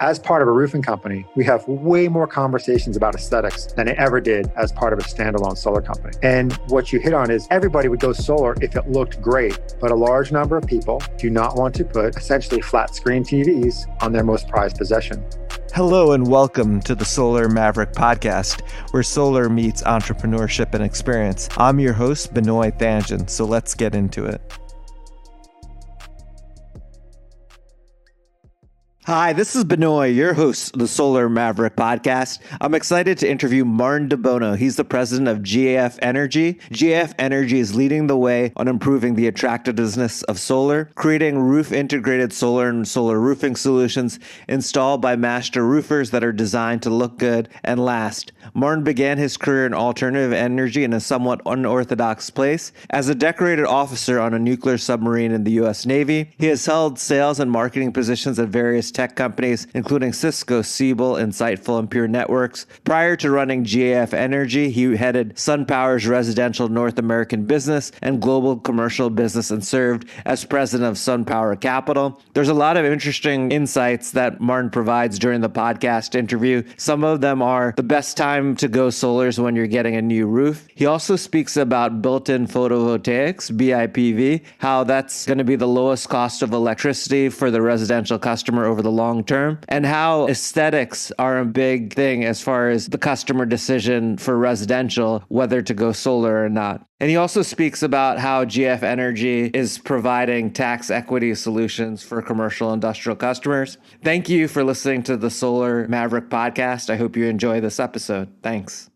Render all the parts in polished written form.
as part of a roofing company, we have way more conversations about aesthetics than it ever did as part of a standalone solar company. And what you hit on is everybody would go solar if it looked great, but a large number of people do not want to put essentially flat screen TVs on their most prized possession. Hello and welcome to the Solar Maverick Podcast, where solar meets entrepreneurship and experience. I'm your host, Benoy Thanjan, so let's get into it. Hi, this is Benoy, your host of the Solar Maverick Podcast. I'm excited to interview Martin DeBono. He's the president of GAF Energy. GAF Energy is leading the way on improving the attractiveness of solar, creating roof-integrated solar and solar roofing solutions installed by master roofers that are designed to look good and last. Martin began his career in alternative energy in a somewhat unorthodox place. As a decorated officer on a nuclear submarine in the U.S. Navy, he has held sales and marketing positions at various tech companies, including Cisco, Siebel, Insightful, and Pure Networks. Prior to running GAF Energy, he headed SunPower's residential North American business and global commercial business and served as president of SunPower Capital. There's a lot of interesting insights that Martin provides during the podcast interview. Some of them are the best time to go solar is when you're getting a new roof. He also speaks about built-in photovoltaics, BIPV, how that's going to be the lowest cost of electricity for the residential customer over the long term, and how aesthetics are a big thing as far as the customer decision for residential, whether to go solar or not. And he also speaks about how GAF Energy is providing tax equity solutions for commercial industrial customers. Thank you for listening to the Solar Maverick Podcast. I hope you enjoy this episode. Thanks.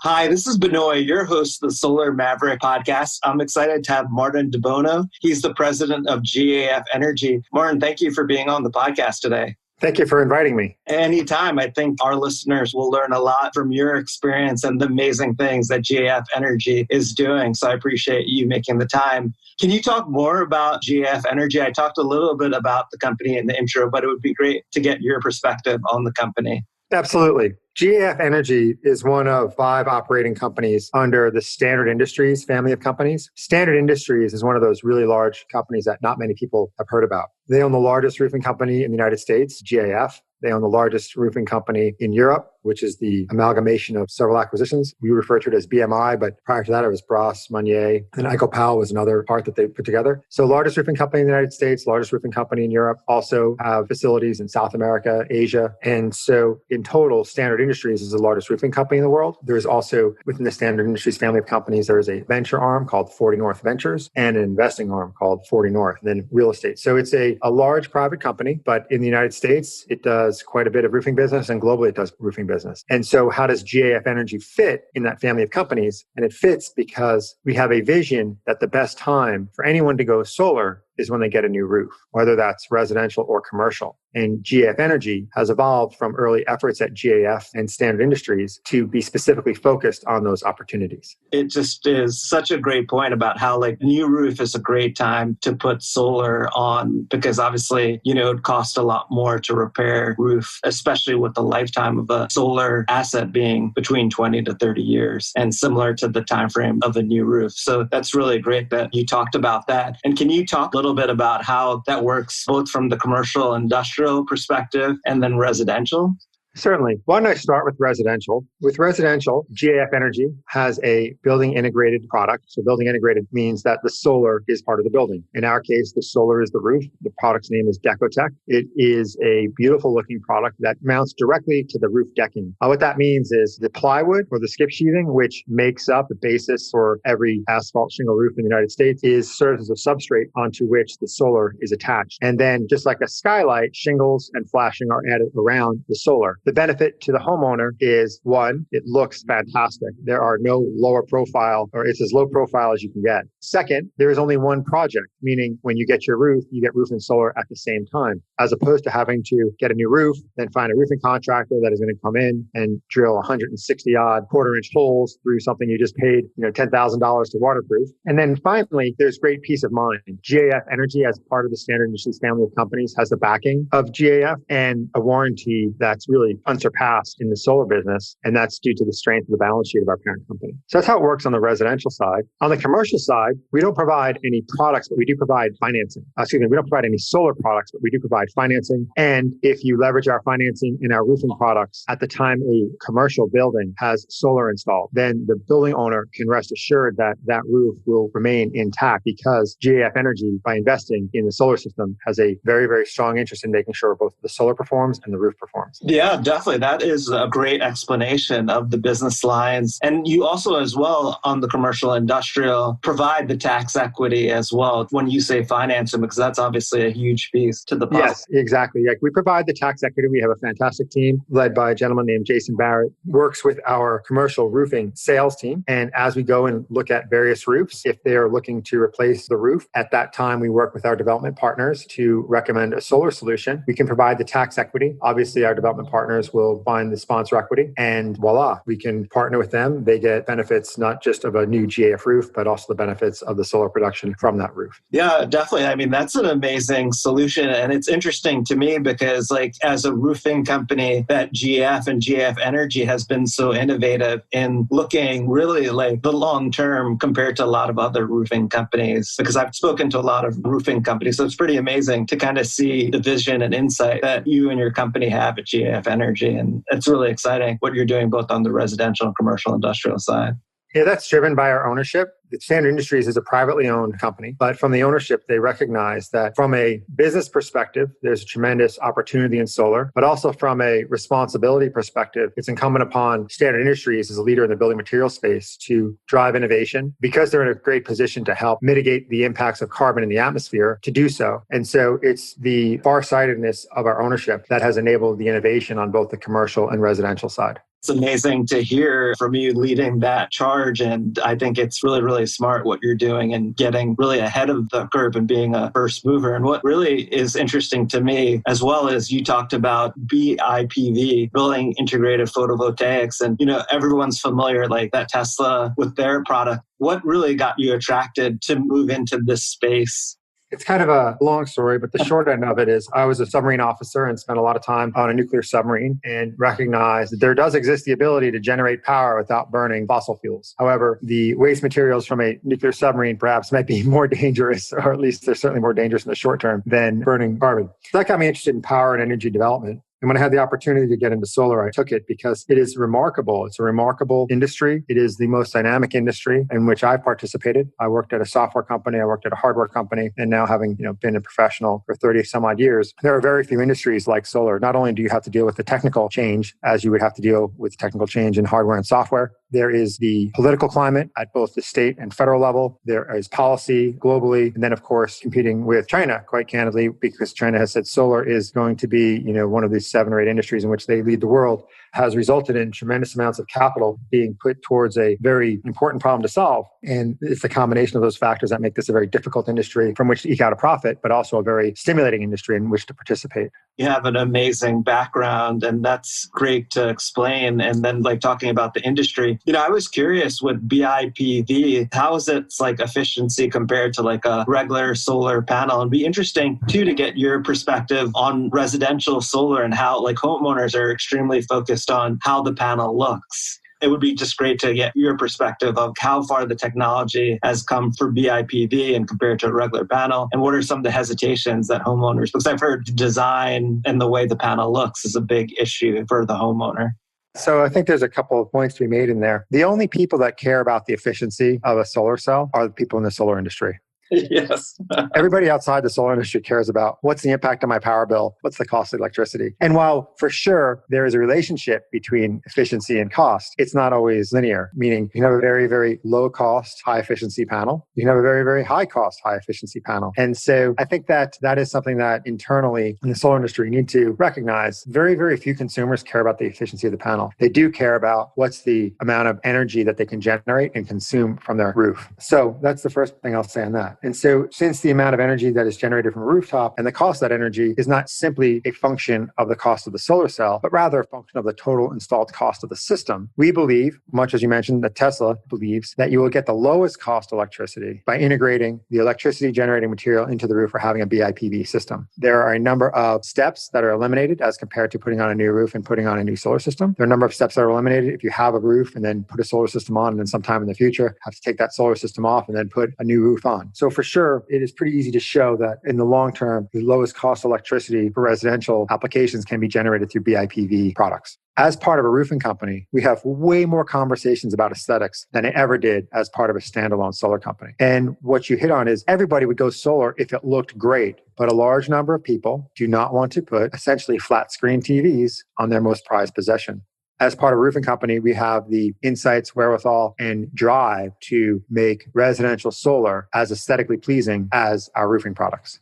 Hi, this is Benoy, your host of the Solar Maverick Podcast. I'm excited to have Martin DeBono. He's the president of GAF Energy. Martin, thank you for being on the podcast today. Thank you for inviting me. Anytime. I think our listeners will learn a lot from your experience and the amazing things that GAF Energy is doing. So I appreciate you making the time. Can you talk more about GAF Energy? I talked a little bit about the company in the intro, but it would be great to get your perspective on the company. Absolutely. GAF Energy is one of 5 operating companies under the Standard Industries family of companies. Standard Industries is one of those really large companies that not many people have heard about. They own the largest roofing company in the United States, GAF. They own the largest roofing company in Europe, which is the amalgamation of several acquisitions. We refer to it as BMI, but prior to that, it was Bras, Meunier, and Eichelpau was another part that they put together. So largest roofing company in the United States, largest roofing company in Europe, also have facilities in South America, Asia. And so in total, Standard Industries is the largest roofing company in the world. There's also, within the Standard Industries family of companies, there is a venture arm called 40 North Ventures and an investing arm called 40 North, and then real estate. So it's a large private company, but in the United States, it does quite a bit of roofing business, and globally it does roofing business. And so how does GAF Energy fit in that family of companies? And it fits because we have a vision that the best time for anyone to go solar is when they get a new roof, whether that's residential or commercial. And GAF Energy has evolved from early efforts at GAF and Standard Industries to be specifically focused on those opportunities. It just is such a great point about how new roof is a great time to put solar on, because obviously, it costs a lot more to repair roof, especially with the lifetime of a solar asset being between 20 to 30 years and similar to the time frame of a new roof. So that's really great that you talked about that. And can you talk a little bit about how that works both from the commercial industrial perspective and then residential? Certainly. Why don't I start with residential? With residential, GAF Energy has a building integrated product. So building integrated means that the solar is part of the building. In our case, the solar is the roof. The product's name is Decotech. It is a beautiful looking product that mounts directly to the roof decking. What that means is the plywood or the skip sheathing, which makes up the basis for every asphalt shingle roof in the United States, serves as a substrate onto which the solar is attached. And then just like a skylight, shingles and flashing are added around the solar. The benefit to the homeowner is, one, it looks fantastic. There are no lower profile, or it's as low profile as you can get. Second, there is only one project, meaning when you get your roof, you get roof and solar at the same time, as opposed to having to get a new roof, then find a roofing contractor that is going to come in and drill 160 odd quarter-inch holes through something you just paid, $10,000 to waterproof. And then finally, there's great peace of mind. GAF Energy, as part of the Standard Industries family of companies, has the backing of GAF and a warranty that's really really unsurpassed in the solar business. And that's due to the strength of the balance sheet of our parent company. So that's how it works on the residential side. On the commercial side, we don't provide any products, but we do provide financing. We don't provide any solar products, but we do provide financing. And if you leverage our financing in our roofing products at the time a commercial building has solar installed, then the building owner can rest assured that that roof will remain intact because GAF Energy, by investing in the solar system, has a very, very strong interest in making sure both the solar performs and the roof performs. Yeah, definitely. That is a great explanation of the business lines. And you also, as well, on the commercial industrial, provide the tax equity as well when you say financing, because that's obviously a huge piece to the puzzle. Yes, exactly. Like we provide the tax equity. We have a fantastic team led by a gentleman named Jason Barrett, works with our commercial roofing sales team. And as we go and look at various roofs, if they are looking to replace the roof, at that time, we work with our development partners to recommend a solar solution. We can provide the tax equity. Obviously, our development partners will find the sponsor equity, and voila, we can partner with them. They get benefits not just of a new GAF roof, but also the benefits of the solar production from that roof. Yeah, definitely. I mean, that's an amazing solution. And it's interesting to me because as a roofing company, that GAF and GAF Energy has been so innovative in looking really like the long term compared to a lot of other roofing companies, because I've spoken to a lot of roofing companies. So it's pretty amazing to kind of see the vision and insight that you and your company have at GAF Energy. And it's really exciting what you're doing both on the residential and commercial industrial side. Yeah, that's driven by our ownership. Standard Industries is a privately owned company, but from the ownership, they recognize that from a business perspective, there's a tremendous opportunity in solar, but also from a responsibility perspective, it's incumbent upon Standard Industries as a leader in the building material space to drive innovation because they're in a great position to help mitigate the impacts of carbon in the atmosphere to do so. And so it's the farsightedness of our ownership that has enabled the innovation on both the commercial and residential side. It's amazing to hear from you leading that charge. And I think it's really, really smart what you're doing and getting really ahead of the curve and being a first mover. And what really is interesting to me, as well as you talked about BIPV, building integrated photovoltaics. And, everyone's familiar like that Tesla with their product. What really got you attracted to move into this space? It's kind of a long story, but the short end of it is I was a submarine officer and spent a lot of time on a nuclear submarine and recognized that there does exist the ability to generate power without burning fossil fuels. However, the waste materials from a nuclear submarine perhaps might be more dangerous, or at least they're certainly more dangerous in the short term than burning carbon. So that got me interested in power and energy development. And when I had the opportunity to get into solar, I took it because it is remarkable. It's a remarkable industry. It is the most dynamic industry in which I've participated. I worked at a software company. I worked at a hardware company. And now having been a professional for 30 some odd years, there are very few industries like solar. Not only do you have to deal with the technical change as you would have to deal with technical change in hardware and software, there is the political climate at both the state and federal level. There is policy globally. And then, of course, competing with China, quite candidly, because China has said solar is going to be, one of these 7 or 8 industries in which they lead the world, has resulted in tremendous amounts of capital being put towards a very important problem to solve. And it's a combination of those factors that make this a very difficult industry from which to eke out a profit, but also a very stimulating industry in which to participate. You have an amazing background, and that's great to explain. And then talking about the industry, I was curious with BIPV, how is its efficiency compared to a regular solar panel? And be interesting too to get your perspective on residential solar and how homeowners are extremely focused on how the panel looks. It would be just great to get your perspective of how far the technology has come for BIPV and compared to a regular panel. And what are some of the hesitations that homeowners, because I've heard design and the way the panel looks is a big issue for the homeowner. So I think there's a couple of points to be made in there. The only people that care about the efficiency of a solar cell are the people in the solar industry. Yes. Everybody outside the solar industry cares about what's the impact on my power bill? What's the cost of electricity? And while for sure there is a relationship between efficiency and cost, it's not always linear, meaning you can have a very, very low cost, high efficiency panel. You can have a very, very high cost, high efficiency panel. And so I think that is something that internally in the solar industry you need to recognize. Very, very few consumers care about the efficiency of the panel. They do care about what's the amount of energy that they can generate and consume from their roof. So that's the first thing I'll say on that. that. And so since the amount of energy that is generated from a rooftop and the cost of that energy is not simply a function of the cost of the solar cell, but rather a function of the total installed cost of the system, we believe, much as you mentioned, that Tesla believes that you will get the lowest cost electricity by integrating the electricity generating material into the roof or having a BIPV system. There are a number of steps that are eliminated as compared to putting on a new roof and putting on a new solar system. There are a number of steps that are eliminated if you have a roof and then put a solar system on and then sometime in the future have to take that solar system off and then put a new roof on. So for sure, it is pretty easy to show that in the long term, the lowest cost electricity for residential applications can be generated through BIPV products. As part of a roofing company, we have way more conversations about aesthetics than it ever did as part of a standalone solar company. And what you hit on is everybody would go solar if it looked great, but a large number of people do not want to put essentially flat screen TVs on their most prized possession. As part of a roofing company, we have the insights, wherewithal, and drive to make residential solar as aesthetically pleasing as our roofing products.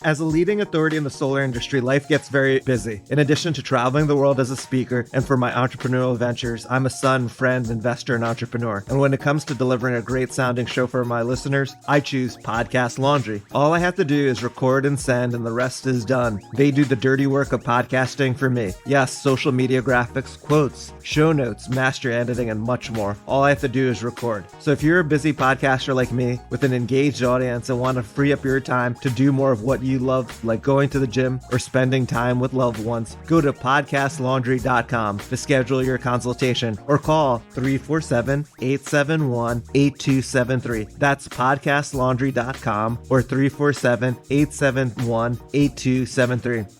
As a leading authority in the solar industry, life gets very busy. In addition to traveling the world as a speaker and for my entrepreneurial ventures, I'm a son, friend, investor, and entrepreneur. And when it comes to delivering a great sounding show for my listeners, I choose Podcast Laundry. All I have to do is record and send, and the rest is done. They do the dirty work of podcasting for me. Yes, social media graphics, quotes, show notes, master editing, and much more. All I have to do is record. So if you're a busy podcaster like me with an engaged audience and want to free up your time to do more of what you love, like going to the gym or spending time with loved ones, go to podcastlaundry.com to schedule your consultation or call 347-871-8273. That's podcastlaundry.com or 347-871-8273.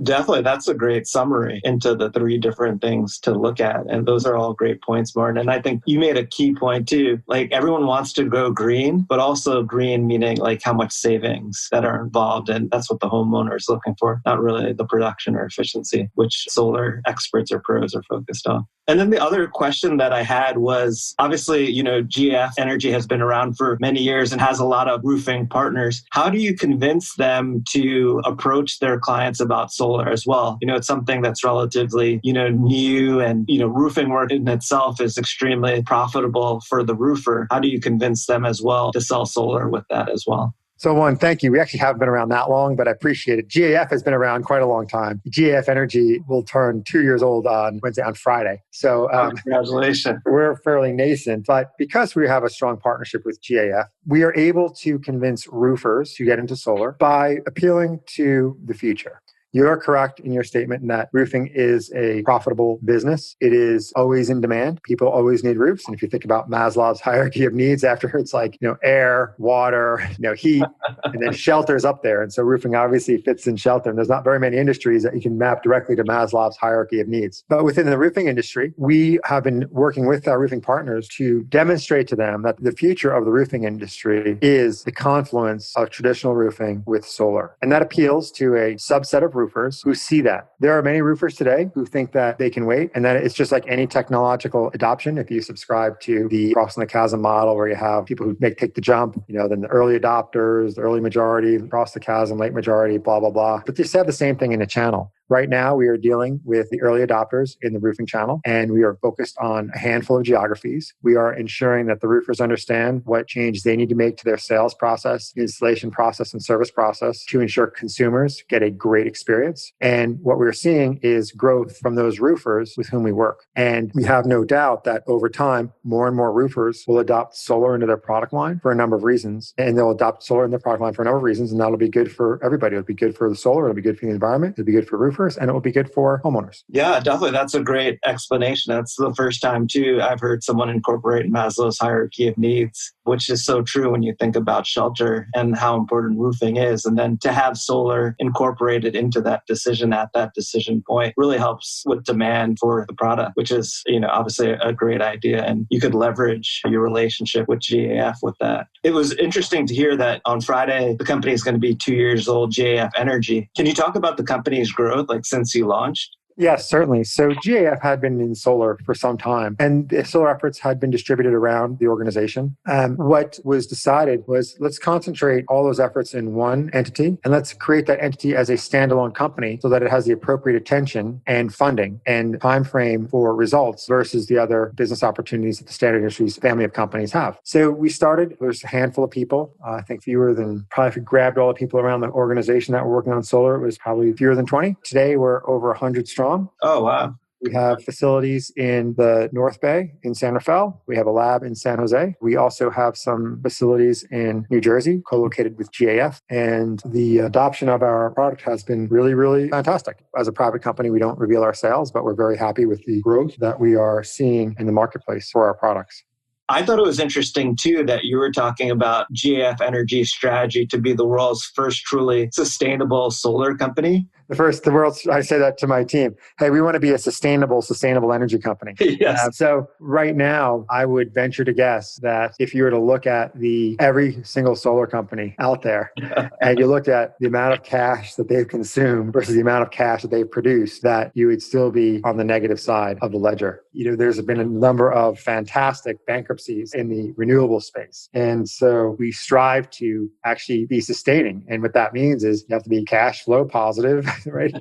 Definitely. That's a great summary into the three different things to look at. And those are all great points, Martin. And I think you made a key point too. Like everyone wants to go green, but also green meaning like how much savings that are involved. And that's what the homeowner is looking for, not really the production or efficiency, which solar experts or pros are focused on. And then the other question that I had was, obviously, GAF Energy has been around for many years and has a lot of roofing partners. How do you convince them to approach their clients about solar as well? It's something that's relatively, new, and, roofing work in itself is extremely profitable for the roofer. How do you convince them as well to sell solar with that as well? So one, thank you. We actually haven't been around that long, but I appreciate it. GAF has been around quite a long time. GAF Energy will turn 2 years old on Friday. So congratulations. We're fairly nascent, but because we have a strong partnership with GAF, we are able to convince roofers to get into solar by appealing to the future. You're correct in your statement in that roofing is a profitable business. It is always in demand. People always need roofs. And if you think about Maslow's hierarchy of needs, after it's like, air, water, heat, and then shelter is up there. And so roofing obviously fits in shelter. And there's not very many industries that you can map directly to Maslow's hierarchy of needs. But within the roofing industry, we have been working with our roofing partners to demonstrate to them that the future of the roofing industry is the confluence of traditional roofing with solar. And that appeals to a subset of roofers who see that. There are many roofers today who think that they can wait and that it's just like any technological adoption. If you subscribe to the crossing the chasm model where you have people who take the jump, then the early adopters, the early majority, cross the chasm, late majority, blah, blah, blah. But they have the same thing in a channel. Right now, we are dealing with the early adopters in the roofing channel, and we are focused on a handful of geographies. We are ensuring that the roofers understand what changes they need to make to their sales process, installation process, and service process to ensure consumers get a great experience. And what we're seeing is growth from those roofers with whom we work. And we have no doubt that over time, more and more roofers will adopt solar into their product line for a number of reasons. And they'll adopt solar in their product line for a number of reasons, and that'll be good for everybody. It'll be good for the solar, it'll be good for the environment, it'll be good for roofers, and it will be good for homeowners. Yeah, definitely. That's a great explanation. That's the first time, too, I've heard someone incorporate Maslow's hierarchy of needs, which is so true when you think about shelter and how important roofing is. And then to have solar incorporated into that decision at that decision point really helps with demand for the product, which is, obviously a great idea. And you could leverage your relationship with GAF with that. It was interesting to hear that on Friday, the company is going to be 2 years old, GAF Energy. Can you talk about the company's growth, like since you launched? Yes, certainly. So GAF had been in solar for some time, and the solar efforts had been distributed around the organization. What was decided was let's concentrate all those efforts in one entity, and let's create that entity as a standalone company so that it has the appropriate attention and funding and time frame for results versus the other business opportunities that the Standard Industries family of companies have. So we started, there's a handful of people, I think fewer than, probably if you grabbed all the people around the organization that were working on solar, it was probably fewer than 20. Today, we're over 100 strong. Oh, wow. We have facilities in the North Bay in San Rafael. We have a lab in San Jose. We also have some facilities in New Jersey, co-located with GAF. And the adoption of our product has been really, really fantastic. As a private company, we don't reveal our sales, but we're very happy with the growth that we are seeing in the marketplace for our products. I thought it was interesting, too, that you were talking about GAF Energy's strategy to be the world's first truly sustainable solar company. I say that to my team. Hey, we want to be a sustainable energy company. Yes. So right now, I would venture to guess that if you were to look at every single solar company out there, and you looked at the amount of cash that they've consumed versus the amount of cash that they've produced, that you would still be on the negative side of the ledger. There's been a number of fantastic bankruptcies in the renewable space. And so we strive to actually be sustaining. And what that means is you have to be cash flow positive. Right?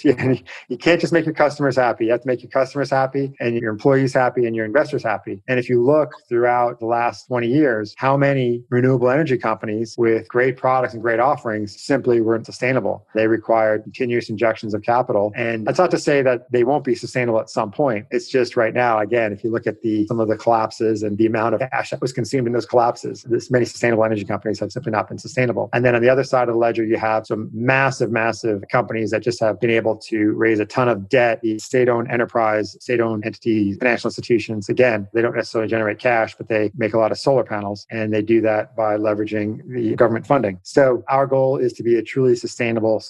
You can't just make your customers happy. You have to make your customers happy and your employees happy and your investors happy. And if you look throughout the last 20 years, how many renewable energy companies with great products and great offerings simply weren't sustainable? They required continuous injections of capital. And that's not to say that they won't be sustainable at some point. It's just right now, again, if you look at some of the collapses and the amount of cash that was consumed in those collapses, this many sustainable energy companies have simply not been sustainable. And then on the other side of the ledger, you have some massive companies that just have been able to raise a ton of debt, the state-owned enterprise, state-owned entities, financial institutions. Again, they don't necessarily generate cash, but they make a lot of solar panels, and they do that by leveraging the government funding. So our goal is to be a truly sustainable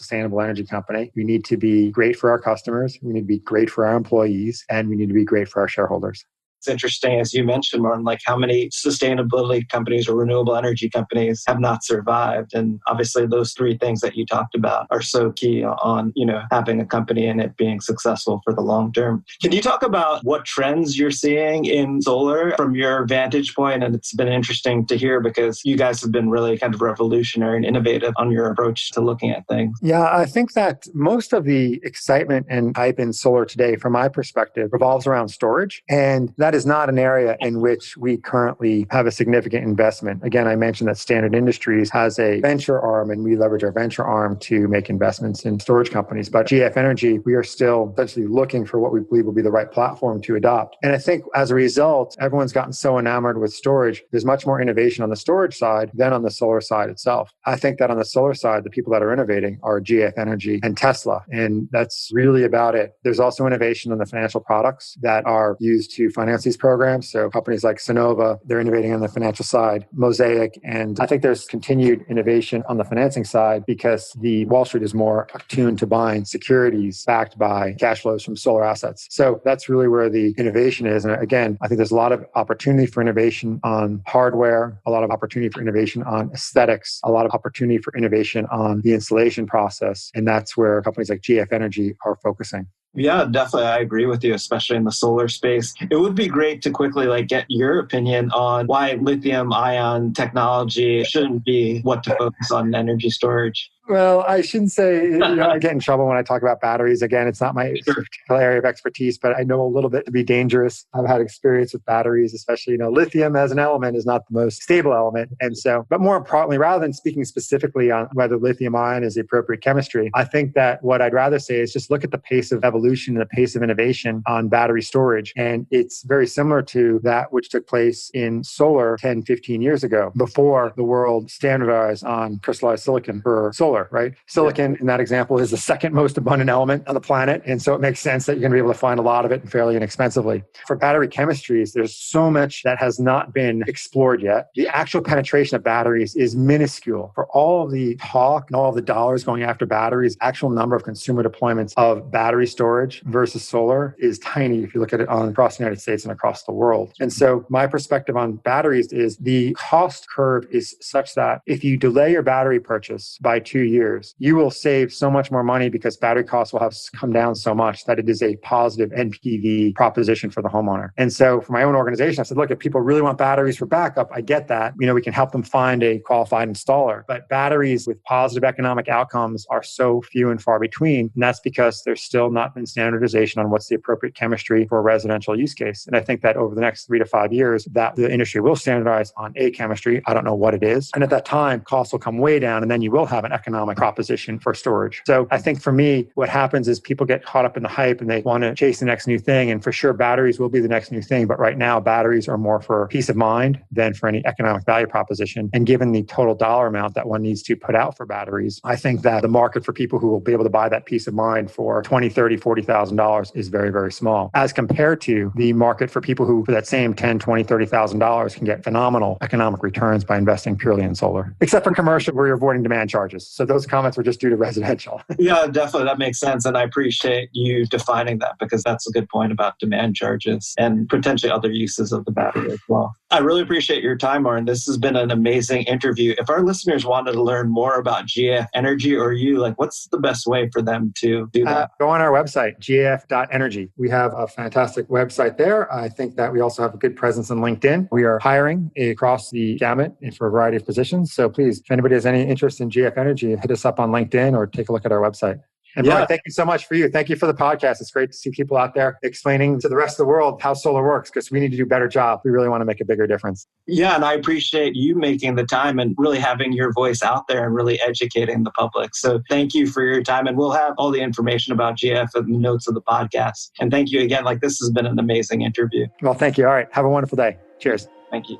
energy company. We need to be great for our customers, we need to be great for our employees, and we need to be great for our shareholders. It's interesting, as you mentioned, Martin, like how many sustainability companies or renewable energy companies have not survived. And obviously those three things that you talked about are so key on, having a company and it being successful for the long term. Can you talk about what trends you're seeing in solar from your vantage point? And it's been interesting to hear because you guys have been really kind of revolutionary and innovative on your approach to looking at things. Yeah, I think that most of the excitement and hype in solar today, from my perspective, revolves around storage. And that is not an area in which we currently have a significant investment. Again, I mentioned that Standard Industries has a venture arm, and we leverage our venture arm to make investments in storage companies. But GAF Energy, we are still essentially looking for what we believe will be the right platform to adopt. And I think as a result, everyone's gotten so enamored with storage. There's much more innovation on the storage side than on the solar side itself. I think that on the solar side, the people that are innovating are GAF Energy and Tesla. And that's really about it. There's also innovation on the financial products that are used to finance these programs. So companies like Sonova, they're innovating on the financial side, Mosaic. And I think there's continued innovation on the financing side because the Wall Street is more attuned to buying securities backed by cash flows from solar assets. So that's really where the innovation is. And again, I think there's a lot of opportunity for innovation on hardware, a lot of opportunity for innovation on aesthetics, a lot of opportunity for innovation on the installation process. And that's where companies like GAF Energy are focusing. Yeah, definitely. I agree with you, especially in the solar space. It would be great to quickly get your opinion on why lithium ion technology shouldn't be what to focus on energy storage. Well, I shouldn't say, I get in trouble when I talk about batteries. Again, it's not my particular area of expertise, but I know a little bit to be dangerous. I've had experience with batteries, especially, lithium as an element is not the most stable element. And so, but more importantly, rather than speaking specifically on whether lithium ion is the appropriate chemistry, I think that what I'd rather say is just look at the pace of evolution and the pace of innovation on battery storage. And it's very similar to that which took place in solar 10, 15 years ago, before the world standardized on crystallized silicon for solar. Right? Silicon, in that example, is the second most abundant element on the planet. And so it makes sense that you're going to be able to find a lot of it fairly inexpensively. For battery chemistries, there's so much that has not been explored yet. The actual penetration of batteries is minuscule. For all of the talk and all of the dollars going after batteries, actual number of consumer deployments of battery storage versus solar is tiny if you look at it across the United States and across the world. And so my perspective on batteries is the cost curve is such that if you delay your battery purchase by 2 few years, you will save so much more money because battery costs will have come down so much that it is a positive NPV proposition for the homeowner. And so for my own organization, I said, look, if people really want batteries for backup, I get that. We can help them find a qualified installer. But batteries with positive economic outcomes are so few and far between. And that's because there's still not been standardization on what's the appropriate chemistry for a residential use case. And I think that over the next 3 to 5 years, that the industry will standardize on a chemistry. I don't know what it is. And at that time, costs will come way down, and then you will have an economic proposition for storage. So I think for me, what happens is people get caught up in the hype and they want to chase the next new thing. And for sure, batteries will be the next new thing. But right now, batteries are more for peace of mind than for any economic value proposition. And given the total dollar amount that one needs to put out for batteries, I think that the market for people who will be able to buy that peace of mind for $20,000, $30,000, $40,000 is very, very small, as compared to the market for people who, for that same $10,000, $20,000, $30,000, can get phenomenal economic returns by investing purely in solar, except for commercial where you're avoiding demand charges. So those comments were just due to residential. Yeah, definitely. That makes sense. And I appreciate you defining that, because that's a good point about demand charges and potentially other uses of the battery as well. I really appreciate your time, Martin. This has been an amazing interview. If our listeners wanted to learn more about GAF Energy or you, what's the best way for them to do that? Go on our website, gaf.energy. We have a fantastic website there. I think that we also have a good presence on LinkedIn. We are hiring across the gamut for a variety of positions. So please, if anybody has any interest in GAF Energy, hit us up on LinkedIn or take a look at our website. And Brian, thank you so much for you. Thank you for the podcast. It's great to see people out there explaining to the rest of the world how solar works, because we need to do a better job. We really want to make a bigger difference. Yeah, and I appreciate you making the time and really having your voice out there and really educating the public. So thank you for your time. And we'll have all the information about GF in the notes of the podcast. And thank you again. This has been an amazing interview. Well, thank you. All right. Have a wonderful day. Cheers. Thank you.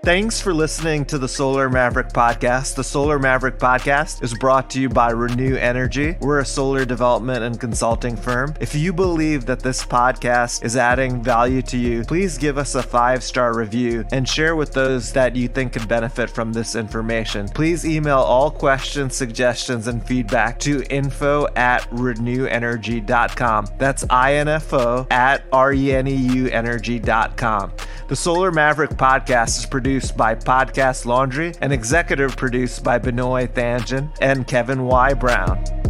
Thanks for listening to the Solar Maverick Podcast. The Solar Maverick Podcast is brought to you by Reneu Energy. We're a solar development and consulting firm. If you believe that this podcast is adding value to you, please give us a 5-star review and share with those that you think could benefit from this information. Please email all questions, suggestions, and feedback to info@reneuenergy.com. That's info@reneuenergy.com. The Solar Maverick Podcast is produced by Podcast Laundry and executive produced by Benoy Thanjan and Kevin Y. Brown.